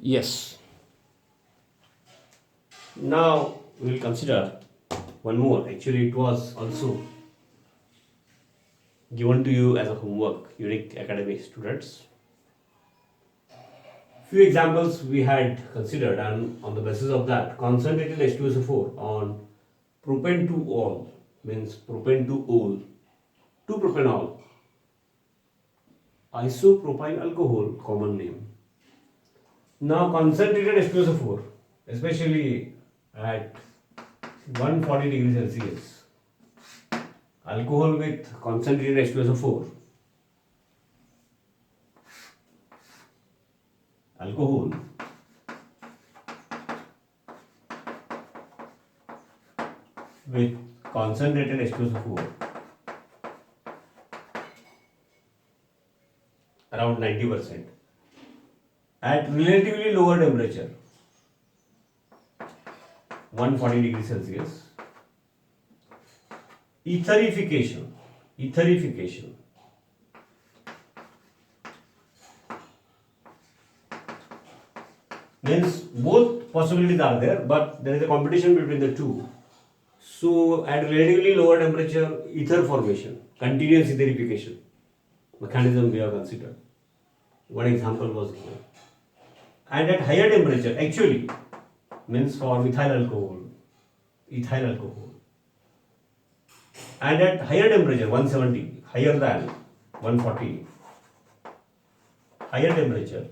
Yes. Now we will consider one more. Actually, it was also given to you as a homework, Unique Academy students. Few examples we had considered, and on the basis of that, concentrated H2SO4 on propane to ol means propane to ol, 2-propanol, isopropyl alcohol, common name. Now, concentrated H2SO4, especially at 140 degrees Celsius, alcohol with concentrated H2SO4, alcohol with concentrated H2SO4 around 90% at relatively lower temperature, 140 degrees Celsius, etherification means both possibilities are there, but there is a competition between the two. So at relatively lower temperature, ether formation, continuous etherification mechanism we have considered. One example was given. And at higher temperature, actually means for methyl alcohol, ethyl alcohol. And at higher temperature, 170, higher than 140, higher temperature,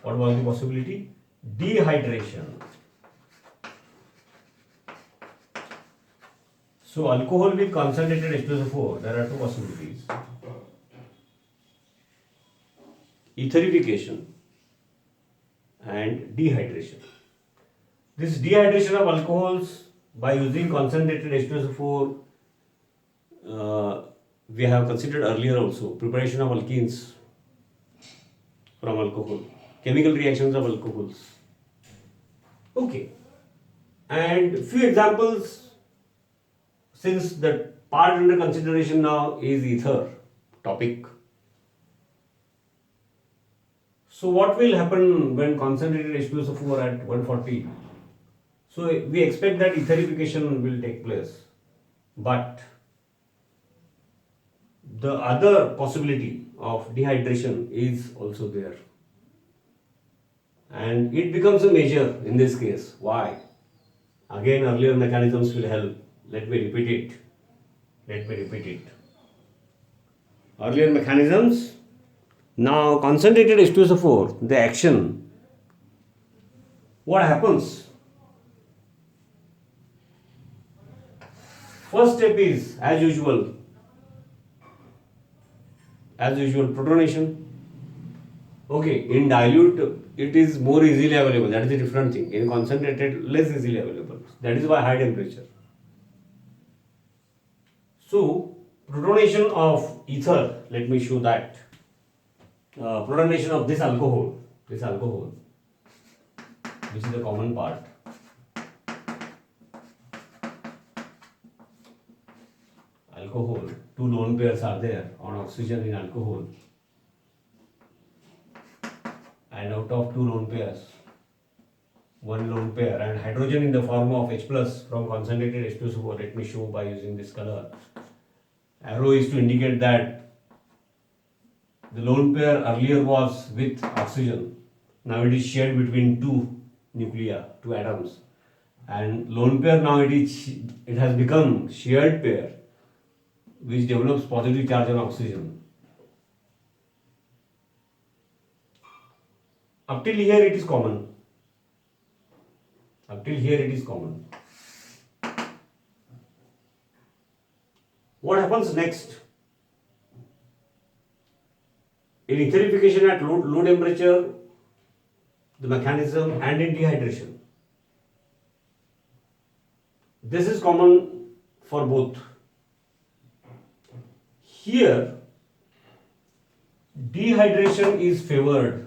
what was the possibility? Dehydration. So alcohol with concentrated H2SO4, there are two possibilities. Etherification and dehydration. This dehydration of alcohols by using concentrated H2SO4, we have considered earlier also, preparation of alkenes from alcohol, chemical reactions of alcohols. Okay, and few examples, since the part under consideration now is ether topic. So what will happen when concentrated H2SO4 at 140? So we expect that etherification will take place, but the other possibility of dehydration is also there, and it becomes a measure in this case. Why? Again, earlier mechanisms will help. Let me repeat it. Earlier mechanisms. Now, concentrated H2SO4, the action. What happens? First step is, as usual, protonation. Okay, in dilute, it is more easily available. That is a different thing. In concentrated, less easily available. That is why high temperature. So, protonation of ether, let me show that. Protonation of this alcohol, which is the common part. Alcohol, two lone pairs are there on oxygen in alcohol, and out of two lone pairs, one lone pair and hydrogen in the form of H plus from concentrated H2SO4. Let me show by using this color. Arrow is to indicate that the lone pair earlier was with oxygen. Now it is shared between two nuclei, two atoms, and lone pair now it has become shared pair, which develops positive charge on oxygen. Up till here it is common. What happens next? In etherification at low temperature, the mechanism, and in dehydration. This is common for both. Here, dehydration is favored.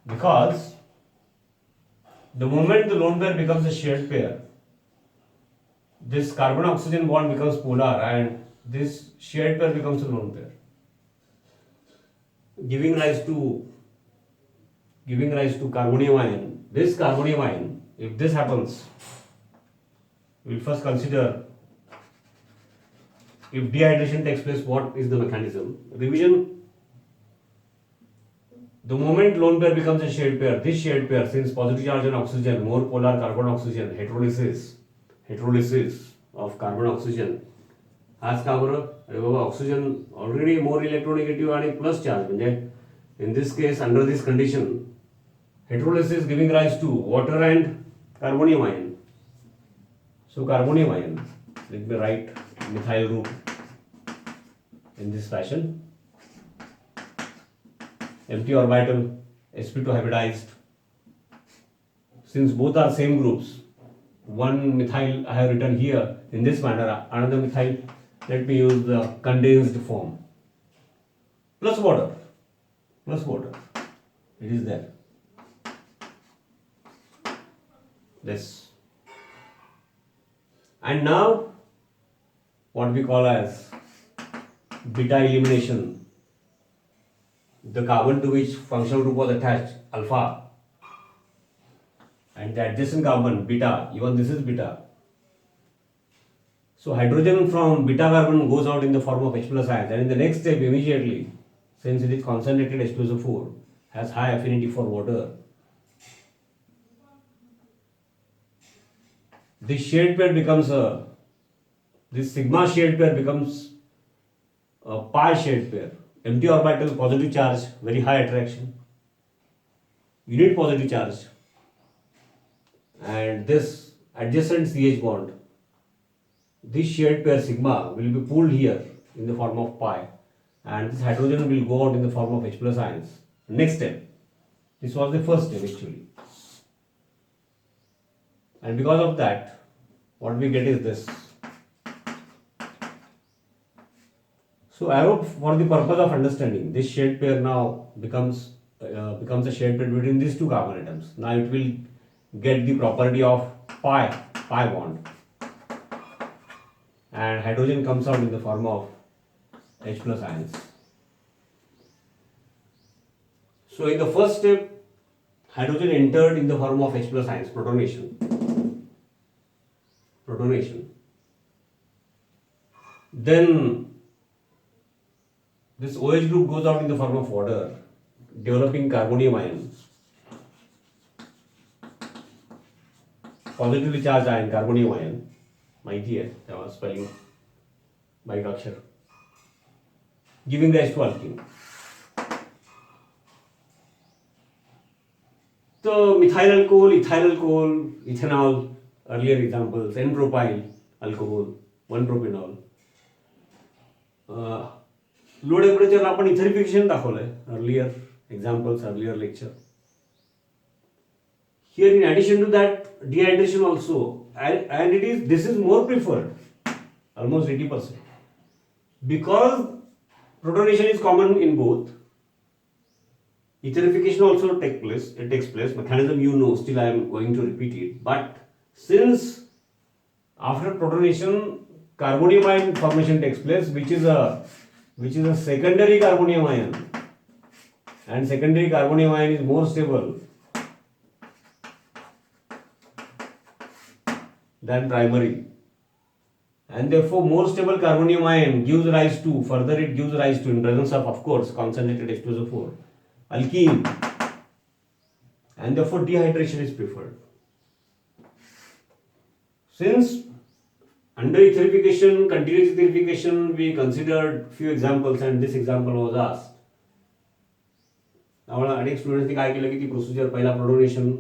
Because The moment the lone pair becomes a shared pair, this carbon oxygen bond becomes polar and this shared pair becomes a lone pair, giving rise to carbonium ion. This carbonium ion, if this happens, we'll first consider if dehydration takes place, what is the mechanism? Revision. The moment lone pair becomes a shared pair, this shared pair, since positive charge on oxygen, more polar carbon oxygen, heterolysis of carbon oxygen, आज का बरं अरे बाबा oxygen already मोर इलेक्ट्रोनेगेटिव्ह आणि plus charge म्हणजे in this case under this condition heterolysis giving rise to water and carbonium ion. So carbonium ion, let me write methyl group in this fashion. Empty orbital, sp2 hybridized. Since both are same groups, one methyl I have written here in this manner, another methyl, let me use the condensed form. Plus water. It is there. This. And now, what we call as beta elimination. The carbon to which functional group was attached, alpha, and the adjacent carbon, beta, even this is beta. So hydrogen from beta carbon goes out in the form of H plus ions, and in the next step immediately, since it is concentrated H2SO4, has high affinity for water. This shared pair becomes this sigma shared pair becomes a pi shared pair. Empty orbital, positive charge, very high attraction. You need positive charge. And this adjacent CH bond, this shared pair sigma will be pulled here in the form of pi, and this hydrogen will go out in the form of H plus ions. Next step. This was the first step actually. And because of that, what we get is this. So arrow, for the purpose of understanding, this shared pair now becomes a shared pair between these two carbon atoms. Now it will get the property of pi bond, and hydrogen comes out in the form of H plus ions. So in the first step, hydrogen entered in the form of H plus ions, protonation. Then this OH group goes out in the form of water, developing carbonium ion. Positively charged ion, carbonium ion. माहिती आहे तेव्हा spelling bike अक्षर. Giving rise to alkene. So methyl alcohol, ethyl alcohol, ethanol, earlier examples, N-propyl alcohol, 1-propanol. Low temperature आपण etherification दाखवलंय, earlier examples, earlier lecture. Here in addition to that, dehydration also, and this is more preferred, almost 80%, because protonation is common in both. Etherification also takes place. Mechanism you know, still I am going to repeat it. But since after protonation, carbonium ion formation takes place, which is a secondary carbonium ion, and secondary carbonium ion is more stable than primary, and therefore more stable carbonium ion gives rise to, in presence of course, concentrated H2SO4, alkene, and therefore dehydration is preferred. Since under etherification, continuous etherification, we considered few examples, and this example was asked. आम्हाला अनेक स्टुडंट्सनी काय केलं की ती procedure पहिला protonation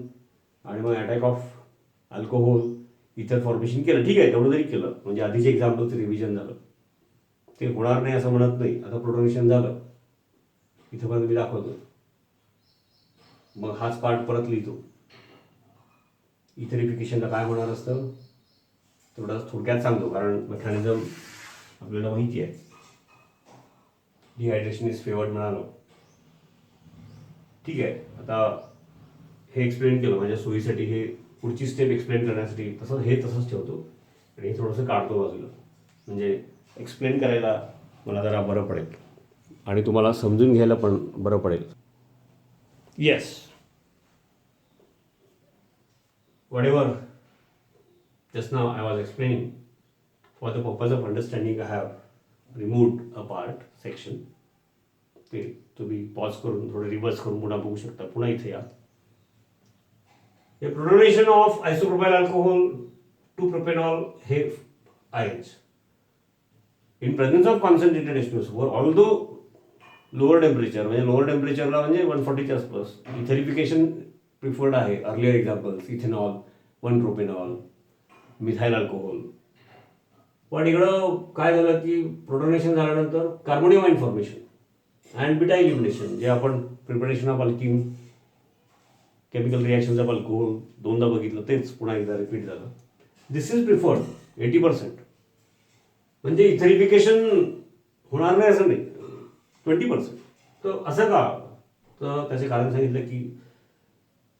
आणि मग attack of alcohol ether formation केलं. ठीक आहे, तेवढं जरी केलं म्हणजे आधीचे एक्झाम्पलचं रिव्हिजन झालं. ते होणार नाही असं म्हणत नाही. आता प्रोटोनेशन झालं, इथंपर्यंत मी दाखवतो, मग हाच पार्ट परत लिहितो. इथरिफिकेशनला काय होणार असतं तेवढं थोडक्यात सांगतो, कारण मेकॅनिझम आपल्याला माहिती आहे. डिहायड्रेशन इज फेवर्ड म्हणालो. ठीक आहे, आता हे एक्सप्लेन केलं माझ्या सोयीसाठी, हे पुढची स्टेप एक्सप्लेन करण्यासाठी हे तसंच ठेवतो आणि हे थोडंसं काढतो बाजूला, म्हणजे एक्सप्लेन करायला मला जरा बरं पडेल आणि तुम्हाला समजून घ्यायला पण बरं पडेल. Yes, whatever just now I was explaining, for the purpose of understanding I have removed a part section. ते तुम्ही पॉज करून थोडं रिव्हर्स करून पुन्हा बघू शकता. पुन्हा इथे या. हे protonation of isopropyl alcohol to propanol हे ions in presence of concentrated H2SO4, although lower temperature, म्हणजे लोअर टेम्परेचरला म्हणजे 140च्या आसपास इथेरिफिकेशन प्रिफर्ड आहे. Earlier examples ethanol, 1 propanol, methyl alcohol. पण इकडं काय झालं की प्रोटोनेशन झाल्यानंतर carbonium formation and beta elimination, जे आपण preparation of alkene chemical reactions of alcohol दोनदा बघितलं, तेच पुन्हा एकदा रिपीट झालं. This is preferred 80%. म्हणजे इथेरिफिकेशन होणार नाही असं नाही, 20%. तर असं का? तर त्याचे कारण सांगितलं की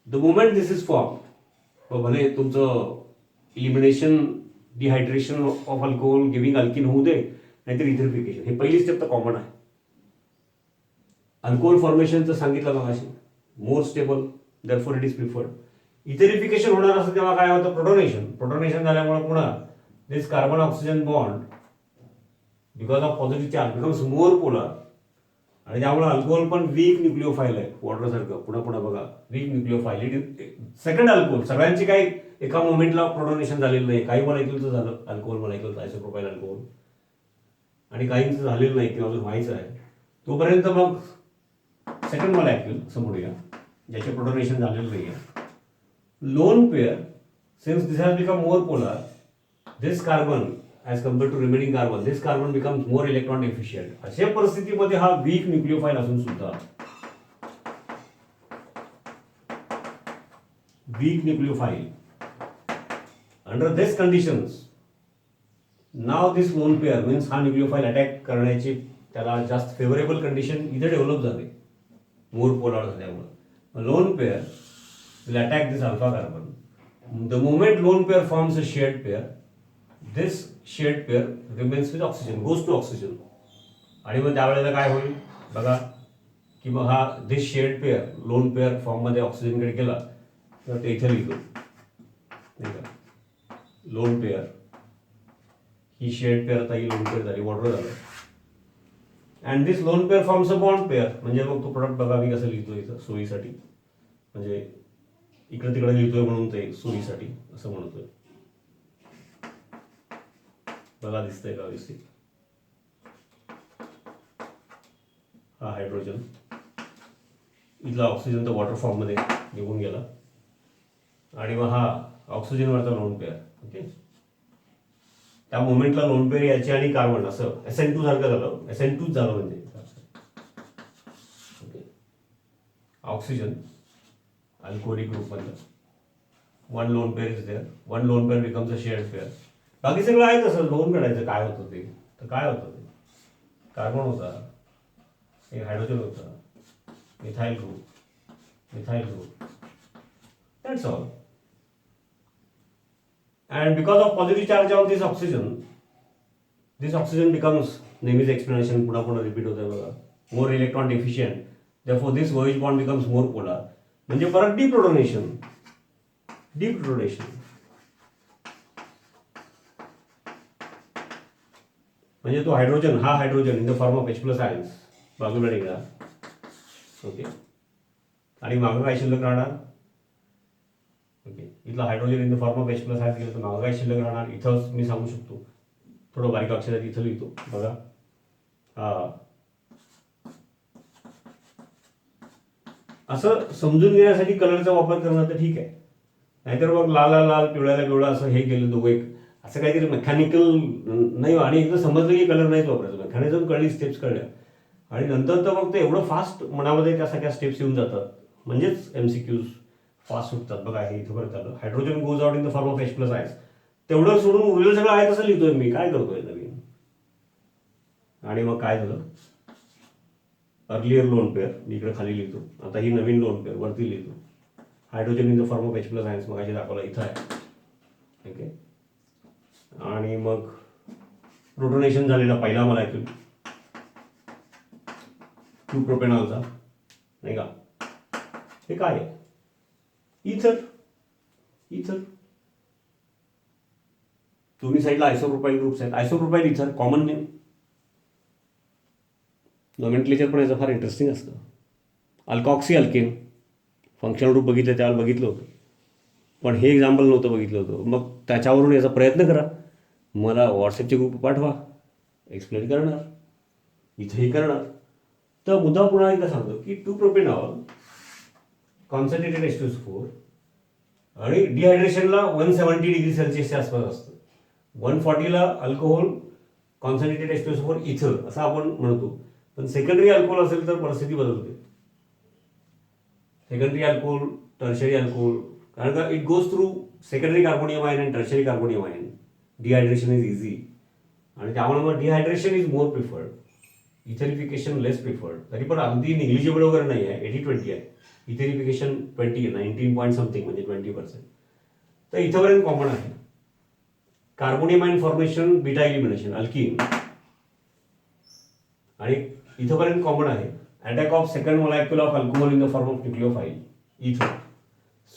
the moment this is form, भले तुमचं elimination dehydration of alcohol giving alkene होऊ दे, नाहीतर इथेरिफिकेशन, हे पहिली स्टेप तर कॉमन आहे. अल्कोहोल फॉर्मेशनचं सांगितलं मगाशी, more stable, therefore it is preferred. Etherification होणार असं तेव्हा काय होतं? प्रोटोनेशन झाल्यामुळे पुन्हा this carbon oxygen bond because of positive charge becomes more polar, आणि त्यामुळे अल्कोहोल पण वीक न्यूक्लिओफाईल आहे, वॉटरसारखं. पुन्हा पुन्हा बघा, weak nucleophile. It is second alcohol. सगळ्यांची काही एका मोमेंटला प्रोटोनेशन झालेलं नाही. काही मॉलिक्युलचं झालं अल्कोहोल, मॉलिक्युल आयसोप्रोपाइल अल्कोहोल, आणि काहींचं झालेलं नाही किंवा अजून व्हायचं आहे. तोपर्यंत मग सेकंड मॉलिक्युल असं म्हणूया, ज्याचे प्रोटोनेशन झालेलं नाही आहे. Lone pair, since this has become more polar, this carbon as compared to remaining carbon, this carbon becomes more electron deficient. अशा परिस्थितीमध्ये हा वीक न्यूक्लिओफाईल असून सुद्धा, weak nucleophile, under this conditions, now this lone pair means हा nucleophile attack करण्याची त्याला जास्त favourable condition इथे डेव्हलप झाले, मोर पोलर झाल्यामुळे. Lone pair will attack this alpha carbon. The moment lone pair forms a shared pair, this shared pair remains with oxygen, goes to oxygen. आणि मग त्यावेळेला काय होईल बघा की मग हा this shared pair lone pair फॉर्ममध्ये ऑक्सिजनकडे गेला, तर ते इथे लिहितो नाही का. लोन पेअर ही शेअर्ड पेअर, आता ही लोन पेअर झाली, वॉटर झालं. And this lone pair forms a bond pair. म्हणजे मग तो प्रोडक्ट बघा मी कसं लिहितो इथं सोयीसाठी, म्हणजे इकडे तिकडे लिहितोय म्हणून ते सोयीसाठी असं म्हणतोय. बघा दिसतंय का व्यवस्थित? हा हायड्रोजन, इथला ऑक्सिजन तर वॉटर फॉर्ममध्ये निघून गेला, आणि मग हा ऑक्सिजनवरचा लोन पेअर. ओके, त्या मोमेंटला लोन पेअर याचे आणि कार्बन असं SN2 सारखं झालं, SN2 झालं म्हणजे. ओके, ऑक्सिजन अल्कोहोलिक ग्रुपमधलं one lone pair is there, one lone pair becomes a shared pair. बाकी सगळं आहे तसं. लोन काढायचं काय होतं ते, तर काय होतं ते? कार्बन होता, एक हायड्रोजन होता, methyl group, that's all. And because of positive charge of this oxygen becomes, नेहमीच एक्सप्लेनेशन पुन्हा पुन्हा रिपीट होतं बघा, more electron deficient, therefore this OH bond becomes more polar. म्हणजे परत डिप्रोटोनेशन. म्हणजे तो हायड्रोजन, हा hydrogen in the form of H+ ions बाजूला निघणार. ओके, आणि मागं काय शिल्लक राहणार? ओके, इथला hydrogen in the form of H+ ions गेलं तर मागं काय शिल्लक राहणार? इथंच मी सांगू शकतो, थोडं बारीक अक्षरात इथं लिहितो बघा. हा असं समजून घेण्यासाठी कलरचा वापर करणं तर ठीक आहे, नाहीतर मग लाल पिवळ्याला पिवळा असं हे केलं दोघं एक असं काहीतरी मेकॅनिकल नाही. आणि एकदा समजलं की कलर नाहीच वापरायचं, मेकॅनिझम कळली, स्टेप्स कळल्या, आणि नंतर तर मग ते एवढं फास्ट मनामध्ये त्या सगळ्या स्टेप्स येऊन जातात, म्हणजेच MCQs फास्ट सुटतात. बघा हे इथं परत आलं, hydrogen goes out in the form of H+ ions. तेवढं सोडून उरलेलं सगळं आहे तसं लिहितोय मी, काय करतोय नवीन. आणि मग काय झालं, अर्लियर लोन पेअर मी इकडे खाली लिहितो, आता ही नवीन लोन पेअर वरती लिहितो. Hydrogen in the form of H plus ions मगाशी दाखवला इथं आहे. ओके, आणि मग प्रोटोनेशन झालेला पहिला मॉलिक्यूल टू प्रोपेनॉलचा, नाही का. हे काय आहे? इथर. इथर दोन्ही साईडला आयसोप्रोपाईल ग्रुप्स आहेत. आयसोप्रोपाईल इथर कॉमन नेम. नॉमेनक्लेचर पण याचं फार इंटरेस्टिंग असतं. अल्कॉक्सी अल्केन फंक्शनल ग्रुप बघितलं त्यावेळेला बघितलं होतं, पण हे एक्झाम्पल नव्हतं बघितलं होतं. मग त्याच्यावरून याचा प्रयत्न करा, मला व्हॉट्सअपचे ग्रुप पाठवा, एक्सप्लेन करणार, इथंही करणार. तर मुद्दा पुन्हा एकदा सांगतो की टू प्रोपेनॉल कॉन्सन्ट्रेटेड H2SO4 आणि डिहायड्रेशनला 170 डिग्री सेल्सिअसच्या आसपास असतं. 140ला अल्कोहोल कॉन्सन्ट्रेटेड H2SO4 इथं असं आपण म्हणतो, पण सेकंडरी अल्कोहोल असेल तर परिस्थिती बदलते. सेकंडरी अल्कोहोल, टर्शरी अल्कोहोल, कारण का it goes through secondary carbonium ion and tertiary carbonium ion. Dehydration is easy, आणि त्यामुळे मग dehydration is more preferred, etherification less preferred. तरी पण अगदी निग्लिजिबल वगैरे नाही आहे, 80-20 आहे. इथेरिफिकेशन 20 आहे, 19 पॉईंट समथिंग म्हणजे 20%. तर इथंपर्यंत कॉमन आहे. Carbonium ion formation, beta elimination, alkene, आणि इथंपर्यंत कॉमन आहे. Attack of second molecule of alcohol in the form of nucleophile इथं.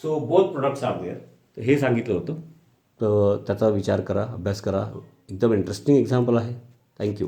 So both products are there. तर हे सांगितलं होतं, तर त्याचा विचार करा, अभ्यास करा. एकदम इंटरेस्टिंग एक्झाम्पल आहे. थँक्यू.